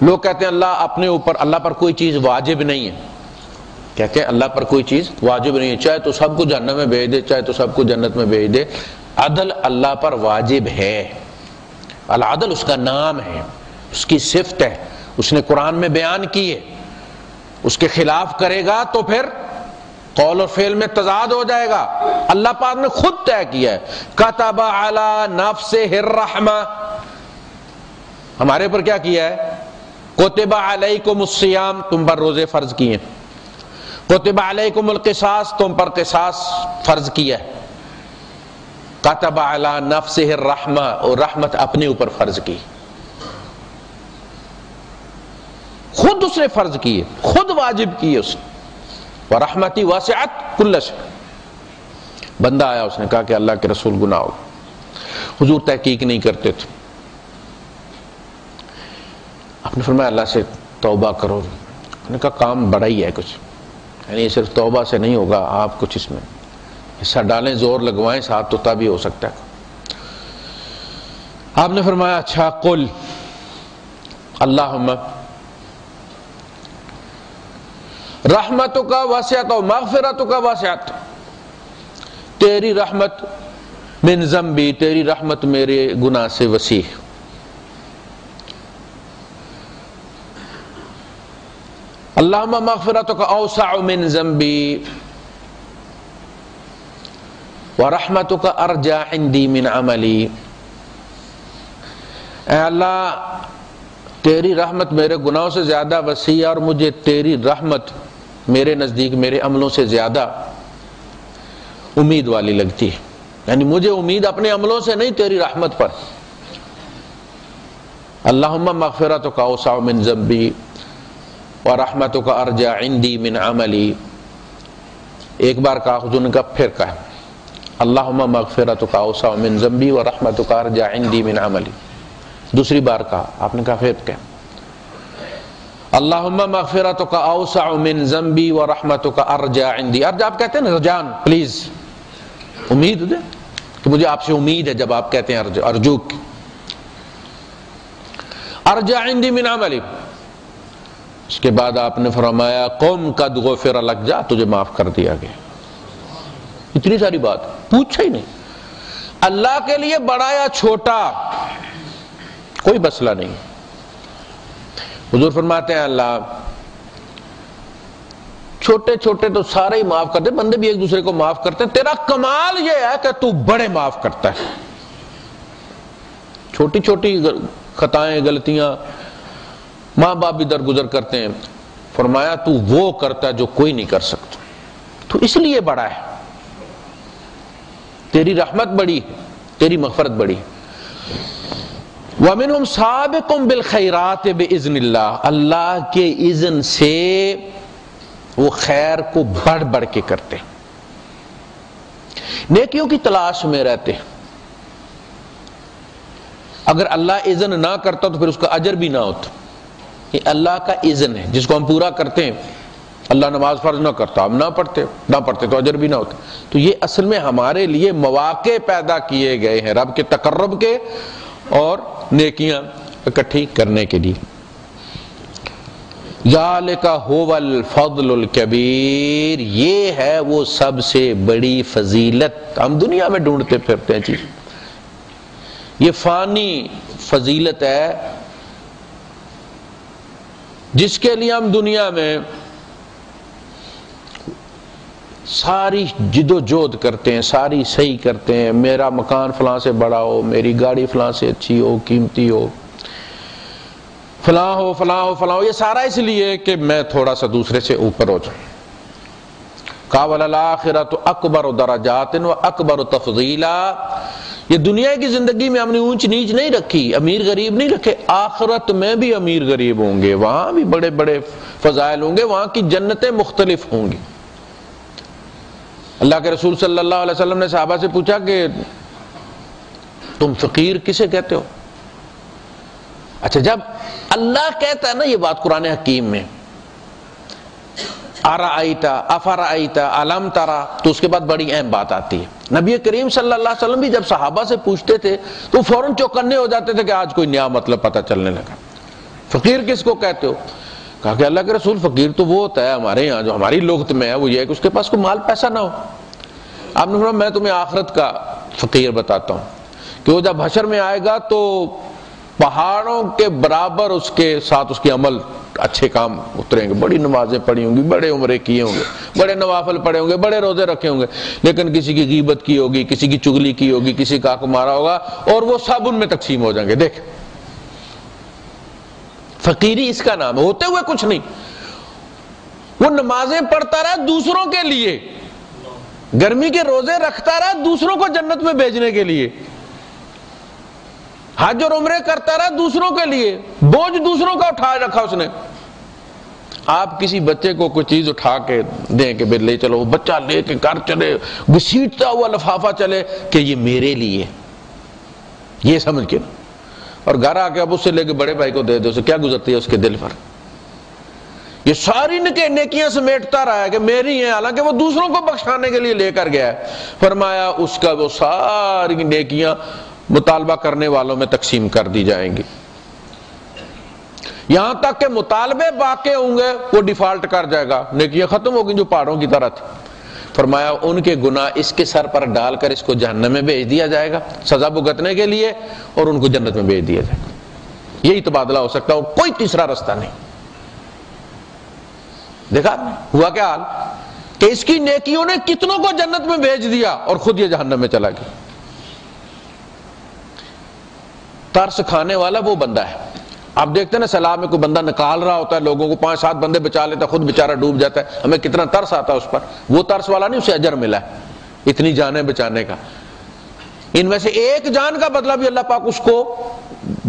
لوگ کہتے ہیں اللہ اپنے اوپر، اللہ پر کوئی چیز واجب نہیں ہے. کہتے ہیں اللہ پر کوئی چیز واجب نہیں ہے، چاہے تو سب کو جہنم میں بھیج دے، چاہے تو سب کو جنت میں بھیج دے. عدل اللہ پر واجب ہے. العدل اس کا نام ہے، اس کی صفت ہے، اس نے قرآن میں بیان کی ہے. اس کے خلاف کرے گا تو پھر قول اور فعل میں تضاد ہو جائے گا. اللہ پاک نے خود طے کیا ہے، کتب علی نفسہ الرحمہ. ہمارے پر کیا کیا ہے؟ کتب علیکم الصیام، تم پر روزے فرض کیے. کتب علیکم القصاص، تم پر قصاص فرض کیا ہے. کتب علی نفسہ الرحمہ، اور رحمت اپنے اوپر فرض کی، خود اس نے فرض کی ہے، خود واجب کی ہے اس نے. وَرَحْمَتِي وَاسِعَتْ كُلَّ شَيْءٍ. بندہ آیا، اس نے کہا کہ اللہ کے رسول گناہ ہو. حضور تحقیق نہیں کرتے تھے. آپ نے فرمایا اللہ سے توبہ کرو. انہوں نے کہا کام بڑا ہی ہے کچھ، یعنی صرف توبہ سے نہیں ہوگا، آپ کچھ اس میں حصہ ڈالیں، زور لگوائیں ساتھ تو تب ہی ہو سکتا ہے۔ آپ نے فرمایا اچھا قل اللہم رحمتک واسعۃ و مغفرتک واسعۃ، تیری رحمت من ذنبی، تیری رحمت میرے گناہ سے وسیع، اللہم مغفرتک اوسع من ذنبی ورحمتک ارجع عندی من عملی، اے اللہ تیری رحمت میرے گناہوں سے زیادہ وسیع ہے اور مجھے تیری رحمت میرے نزدیک میرے عملوں سے زیادہ امید والی لگتی ہے، یعنی مجھے امید اپنے عملوں سے نہیں، تیری رحمت پر۔ اللہم مغفرتک اوسع من ذنبی ورحمتک ارجع عندی من عملی، ایک بار کہا حضور نے کہا پھر کہا اللہم مغفرتک اوسع من ذنبی ورحمتک ارجع عندی من عملی، دوسری بار کہا، آپ نے کہا پھر کہا اللہم مغفرتک اوسع من ذنبی ورحمتک ارجع عندی، ارجع آپ کہتے ہیں نا رجان، پلیز امید دے کہ مجھے آپ سے امید ہے، جب آپ کہتے ہیں ارجو، ارجع عندی من عملی، اس کے بعد آپ نے فرمایا قم قد غفر لک، جا تجھے معاف کر دیا گیا۔ اتنی ساری بات پوچھا ہی نہیں، اللہ کے لیے بڑا یا چھوٹا کوئی مسئلہ نہیں۔ حضور فرماتے ہیں اللہ چھوٹے چھوٹے تو سارے ہی معاف کرتے، بندے بھی ایک دوسرے کو معاف کرتے ہیں، تیرا کمال یہ ہے کہ تو بڑے معاف کرتا ہے، چھوٹی چھوٹی خطائیں غلطیاں ماں باپ بھی درگزر کرتے ہیں، فرمایا تو وہ کرتا ہے جو کوئی نہیں کر سکتا، تو اس لیے بڑا ہے، تیری رحمت بڑی ہے، تیری مغفرت بڑی ہے۔ وَمِنْهُمْ سَابِقٌ بِالْخَيْرَاتِ بِإِذْنِ اللَّهِ، اللہ کے اذن سے وہ خیر کو بڑھ بڑھ کے کرتے، نیکیوں کی تلاش میں رہتے، اگر اللہ اذن نہ کرتا تو پھر اس کا اجر بھی نہ ہوتا، یہ اللہ کا اذن ہے جس کو ہم پورا کرتے ہیں۔ اللہ نماز فرض نہ کرتا، ہم نہ پڑھتے تو اجر بھی نہ ہوتا، تو یہ اصل میں ہمارے لیے مواقع پیدا کیے گئے ہیں رب کے تقرب کے اور نیکیاں اکٹھی کرنے کے لیے۔ ذالک ھو الفضل الکبیر، یہ ہے وہ سب سے بڑی فضیلت، ہم دنیا میں ڈھونڈتے پھرتے ہیں چیز، یہ فانی فضیلت ہے جس کے لیے ہم دنیا میں ساری جد و جہد کرتے ہیں، ساری صحیح کرتے ہیں، میرا مکان فلاں سے بڑا ہو، میری گاڑی فلاں سے اچھی ہو، قیمتی ہو، فلاں ہو فلاں ہو فلاں ہو، یہ سارا اس لیے کہ میں تھوڑا سا دوسرے سے اوپر ہو جاؤں۔ قَالَ وَلَلْآخِرَةُ أَكْبَرُ دَرَجَاتٍ وَأَكْبَرُ تَفْضِيلًا، یہ دنیا کی زندگی میں ہم نے اونچ نیچ نہیں رکھی، امیر غریب نہیں رکھے، آخرت میں بھی امیر غریب ہوں گے، وہاں بھی بڑے بڑے فضائل ہوں گے، وہاں کی جنتیں مختلف ہوں گی۔ اللہ کے رسول صلی اللہ علیہ وسلم نے صحابہ سے پوچھا کہ تم فقیر کسے کہتے ہو؟ اچھا جب اللہ کہتا ہے نا یہ بات قرآن حکیم میں، ارأیت افرأیت الم ترى، تو اس کے بعد بڑی اہم بات آتی ہے۔ نبی کریم صلی اللہ علیہ وسلم بھی جب صحابہ سے پوچھتے تھے تو فوراً چوکنے ہو جاتے تھے کہ آج کوئی نیا مطلب پتہ چلنے لگا۔ فقیر کس کو کہتے ہو؟ کہا کہ اللہ کے رسول فقیر تو وہ ہوتا ہے ہمارے یہاں جو ہماری لغت میں ہے وہ یہ ہے کہ اس کے پاس کوئی مال پیسہ نہ ہو۔ آپ نے فرمایا میں تمہیں آخرت کا فقیر بتاتا ہوں کہ وہ جب حشر میں آئے گا تو پہاڑوں کے برابر اس کے ساتھ اس کے عمل اچھے کام اتریں گے، بڑی نمازیں پڑھی ہوں گی، بڑے عمرے کیے ہوں گے، بڑے نوافل پڑھے ہوں گے، بڑے روزے رکھے ہوں گے، لیکن کسی کی غیبت کی ہوگی، کسی کی چغلی کی ہوگی، کسی کا حق مارا ہوگا، اور وہ سب ان میں تقسیم ہو جائیں گے۔ دیکھ فقیری اس کا نام ہے، ہوتے ہوئے کچھ نہیں، وہ نمازیں پڑھتا رہا دوسروں کے لیے، گرمی کے روزے رکھتا رہا دوسروں کو جنت میں بھیجنے کے لیے، حج اور عمرے کرتا رہا دوسروں کے لیے، بوجھ دوسروں کا اٹھا رکھا اس نے۔ آپ کسی بچے کو کوئی چیز اٹھا کے دیں کہ بھئی لے چلو، وہ بچہ لے کے گھر چلے، گھسیٹتا ہوا لفافہ چلے کہ یہ میرے لیے، یہ سمجھ کے، اور گھر آ کے اب اس سے لے کے بڑے بھائی کو دے دے، اسے کیا گزرتی ہے اس کے دل پر؟ یہ ساری نیکیاں سمیٹتا رہا ہے کہ میری ہیں، حالانکہ وہ دوسروں کو بخشانے کے لیے لے کر گیا ہے۔ فرمایا اس کا وہ ساری نیکیاں مطالبہ کرنے والوں میں تقسیم کر دی جائیں گی، یہاں تک کہ مطالبے باقی ہوں گے وہ ڈیفالٹ کر جائے گا، نیکیاں ختم ہو گئی جو پہاڑوں کی طرح تھی۔ فرمایا ان کے گناہ اس کے سر پر ڈال کر اس کو جہنم میں بھیج دیا جائے گا سزا بھگتنے کے لیے، اور ان کو جنت میں بھیج دیا جائے گا۔ یہی تبادلہ ہو سکتا ہے اور کوئی تیسرا رستہ نہیں۔ دیکھا آپ نے ہوا کیا حال کہ اس کی نیکیوں نے کتنوں کو جنت میں بھیج دیا اور خود یہ جہنم میں چلا گیا۔ ترس کھانے والا وہ بندہ ہے، آپ دیکھتے ہیں نا سیلاب میں کوئی بندہ نکال رہا ہوتا ہے لوگوں کو، 5-7 بندے بچا لیتا ہے، خود بیچارہ ڈوب جاتا ہے، ہمیں کتنا ترس آتا ہے اس پر۔ وہ ترس والا نہیں، اسے اجر ملا ہے اتنی جانیں بچانے کا۔ ان میں سے ایک جان کا بدلہ بھی اللہ پاک اس کو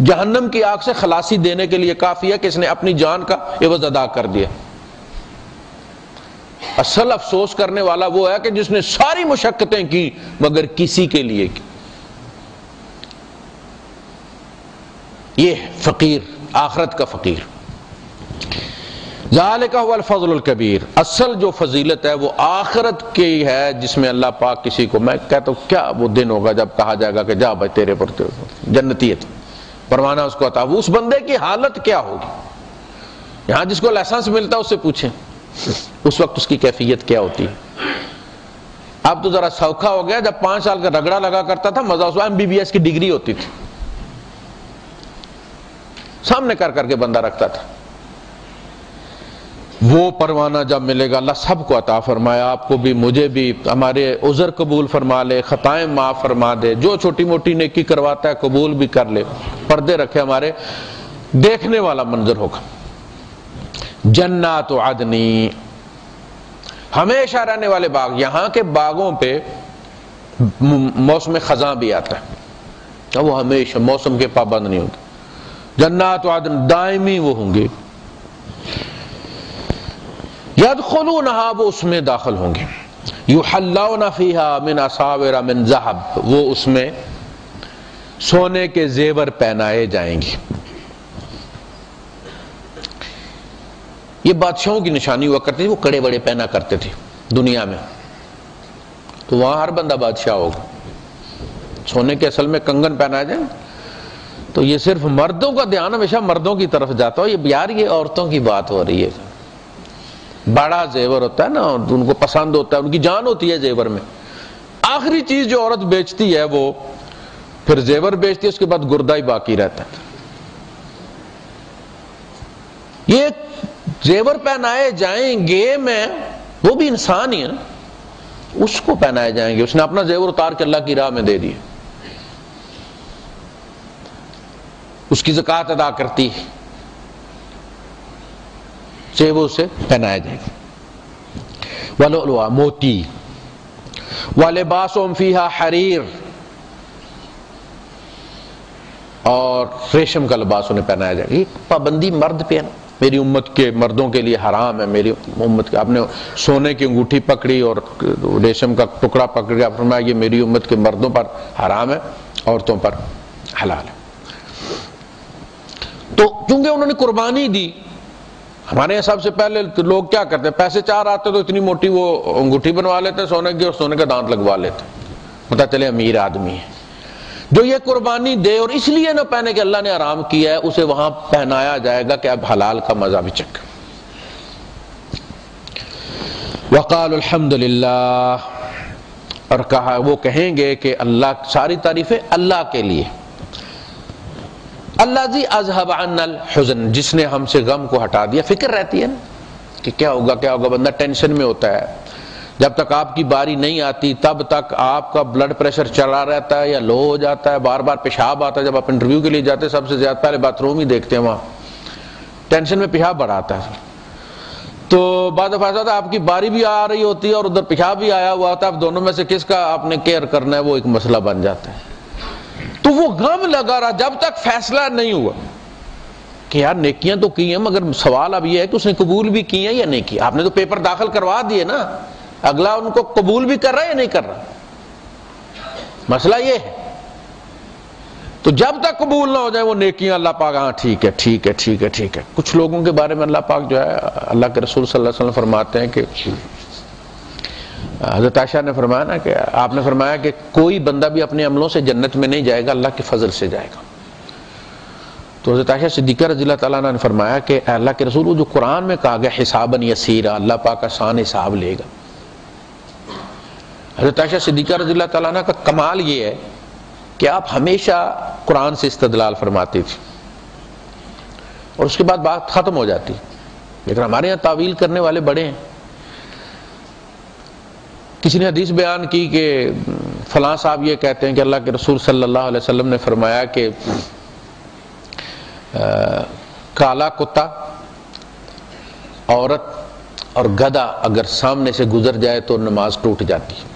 جہنم کی آگ سے خلاصی دینے کے لیے کافی ہے کہ اس نے اپنی جان کا عوض ادا کر دیا۔ اصل افسوس کرنے والا وہ ہے کہ جس نے ساری مشقتیں کی مگر کسی کے لیے کی۔ یہ فقیر، آخرت کا فقیر۔ ذالک هو الفضل الکبیر، اصل جو فضیلت ہے وہ آخرت کی ہے، جس میں اللہ پاک کسی کو، میں کہتا ہوں کیا وہ دن ہوگا جب کہا جائے گا کہ جا بھائی تیرے پر جنتیت پروانہ اس کو عطا، اس بندے کی حالت کیا ہوگی؟ یہاں جس کو لائسنس ملتا ہے اس سے پوچھیں اس وقت اس کی کیفیت کیا ہوتی ہے۔ اب تو ذرا سوکھا ہو گیا، جب 5 سال کا رگڑا لگا کرتا تھا مزہ، اس MBBS کی ڈگری ہوتی تھی، سامنے کر کر کے بندہ رکھتا تھا۔ وہ پروانہ جب ملے گا، اللہ سب کو عطا فرمایا، آپ کو بھی مجھے بھی، ہمارے عذر قبول فرما لے، خطائیں معاف فرما دے، جو چھوٹی موٹی نیکی کرواتا ہے قبول بھی کر لے، پردے رکھے ہمارے، دیکھنے والا منظر ہوگا۔ جنات عدنی، ہمیشہ رہنے والے باغ، یہاں کے باغوں پہ موسم خزاں بھی آتا ہے، وہ ہمیشہ موسم کے پابند نہیں ہوتے۔ جنات عدن، دائمی وہ ہوں گے، یدخلونہا، وہ اس میں داخل ہوں گے، یحلون فیہا من اساور من ذہب، وہ اس میں سونے کے زیور پہنائے جائیں گے۔ یہ بادشاہوں کی نشانی ہوا کرتی تھی، وہ کڑے بڑے پہنا کرتے تھے دنیا میں، تو وہاں ہر بندہ بادشاہ ہوگا۔ سونے کے اصل میں کنگن پہنائے جائیں، تو یہ صرف مردوں کا دھیان ہمیشہ مردوں کی طرف جاتا ہو، یہ یار یہ عورتوں کی بات ہو رہی ہے۔ بڑا زیور ہوتا ہے نا، ان کو پسند ہوتا ہے، ان کی جان ہوتی ہے زیور میں۔ آخری چیز جو عورت بیچتی ہے وہ پھر زیور بیچتی ہے، اس کے بعد گردہ ہی باقی رہتا ہے۔ یہ زیور پہنائے جائیں گے، میں وہ بھی انسان ہی ہے نا، اس کو پہنائے جائیں گے، اس نے اپنا زیور اتار کے اللہ کی راہ میں دے دیا، اس کی زکوٰۃ ادا کرتی ہے، وہ اسے پہنایا جائے گا۔ وَلُؤْلُؤًا، موتی، وَلِبَاسُهُمْ فِيهَا حَرِيرٌ، اور ریشم کا لباس انہیں پہنایا جائے گا۔ یہ پابندی مرد پہ ہے نا، میری امت کے مردوں کے لیے حرام ہے، میری امت کے، آپ نے سونے کی انگوٹھی پکڑی اور ریشم کا ٹکڑا پکڑ کے فرمایا یہ میری امت کے مردوں پر حرام ہے، عورتوں پر حلال ہے۔ تو چونکہ انہوں نے قربانی دی، ہمارے یہاں سب سے پہلے لوگ کیا کرتے ہیں، پیسے 4 آتے تو اتنی موٹی وہ انگوٹھی بنوا لیتے سونے کی اور سونے کا دانت لگوا لیتے، پتہ چلے امیر آدمی ہے۔ جو یہ قربانی دے اور اس لیے نہ پہنے کہ اللہ نے حرام کیا ہے، اسے وہاں پہنایا جائے گا کہ اب حلال کا مزہ بھی چکھ۔ وقالوا الحمدللہ، اور کہا وہ کہیں گے کہ اللہ، ساری تعریفیں اللہ کے لیے، الذی اذھب عنا الحزن، جس نے ہم سے غم کو ہٹا دیا۔ فکر رہتی ہے نا کہ کیا ہوگا کیا ہوگا، بندہ ٹینشن میں ہوتا ہے، جب تک آپ کی باری نہیں آتی تب تک آپ کا بلڈ پریشر چلا رہتا ہے یا لو ہو جاتا ہے، بار بار پیشاب آتا ہے۔ جب آپ انٹرویو کے لیے جاتے ہیں سب سے زیادہ پہلے باتھ روم ہی دیکھتے ہیں، وہاں ٹینشن میں پیشاب بڑھاتا ہے، تو بعض اوقات آپ کی باری بھی آ رہی ہوتی ہے اور ادھر پیشاب بھی آیا ہوا ہوتا ہے، اب دونوں میں سے کس کا آپ نے کیئر کرنا ہے، وہ ایک مسئلہ بن جاتا ہے۔ تو وہ غم لگا رہا جب تک فیصلہ نہیں ہوا کہ یار نیکیاں تو کی ہیں، مگر سوال اب یہ ہے کہ اس نے قبول بھی کی ہیں یا نہیں کی۔ آپ نے تو پیپر داخل کروا دیے نا، اگلا ان کو قبول بھی کر رہا ہے یا نہیں کر رہا، مسئلہ یہ ہے۔ تو جب تک قبول نہ ہو جائے وہ نیکیاں اللہ پاک ہاں ٹھیک ہے ٹھیک ہے ٹھیک ہے ٹھیک ہے. کچھ لوگوں کے بارے میں اللہ پاک جو ہے اللہ کے رسول صلی اللہ علیہ وسلم فرماتے ہیں کہ حضرت عائشہ نے فرمایا نا کہ آپ نے فرمایا کہ کوئی بندہ بھی اپنے عملوں سے جنت میں نہیں جائے گا، اللہ کے فضل سے جائے گا. تو حضرت عائشہ صدیقہ رضی اللہ تعالیٰ عنہ نے فرمایا کہ اے اللہ کے رسول، وہ جو قرآن میں کہا گیا حساباً یسیرا، اللہ پاک آسان حساب لے گا. حضرت عائشہ صدیقہ رضی اللہ تعالیٰ عنہ کا کمال یہ ہے کہ آپ ہمیشہ قرآن سے استدلال فرماتی تھی اور اس کے بعد بات ختم ہو جاتی. لیکن ہمارے یہاں تعویل کرنے والے بڑے ہیں. کسی نے حدیث بیان کی کہ فلاں صاحب یہ کہتے ہیں کہ اللہ کے رسول صلی اللہ علیہ وسلم نے فرمایا کہ کالا کتا، عورت اور گدھا اگر سامنے سے گزر جائے تو نماز ٹوٹ جاتی ہے.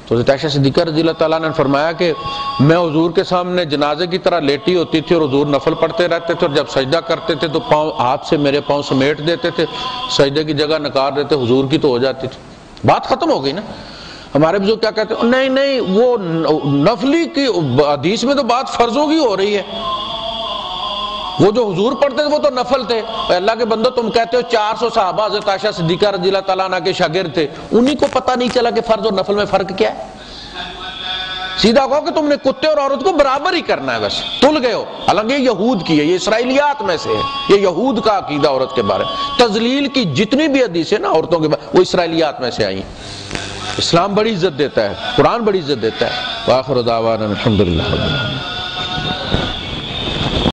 تو حضرت عائشہ صدیقہ رضی اللہ تعالیٰ نے فرمایا کہ میں حضور کے سامنے جنازے کی طرح لیٹی ہوتی تھی اور حضور نفل پڑھتے رہتے تھے، اور جب سجدہ کرتے تھے تو پاؤں ہاتھ سے میرے پاؤں سمیٹ دیتے تھے، سجدے کی جگہ نکار دیتے، حضور کی تو ہو جاتی تھی. بات ختم ہو گئی نا. ہمارے بزرگ کیا کہتے ہیں، نہیں نہیں وہ نفلی کی حدیث میں تو بات فرضوں کی ہو رہی ہے، وہ جو حضور پڑھتے تھے وہ تو نفل تھے. اللہ کے بندو تم کہتے ہو 400 صحابہ حضرت عائشہ صدیقہ رضی اللہ تعالیٰ عنہ کے شاگرد تھے، انہی کو پتہ نہیں چلا کہ فرض اور نفل میں فرق کیا ہے. سیدھا کہو کہ تم نے کتے اور عورت کو برابر ہی کرنا ہے، بس تل گئے ہو. حالانکہ یہ یہود کی ہے، یہ اسرائیلیات میں سے ہے، یہ یہود کا عقیدہ عورت کے بارے میں. تذلیل کی جتنی بھی حدیثیں نا عورتوں کے بارے وہ اسرائیلیات میں سے آئی. اسلام بڑی عزت دیتا ہے، قرآن بڑی عزت دیتا ہے. وآخر دعوانا الحمدللہ رب العالمین.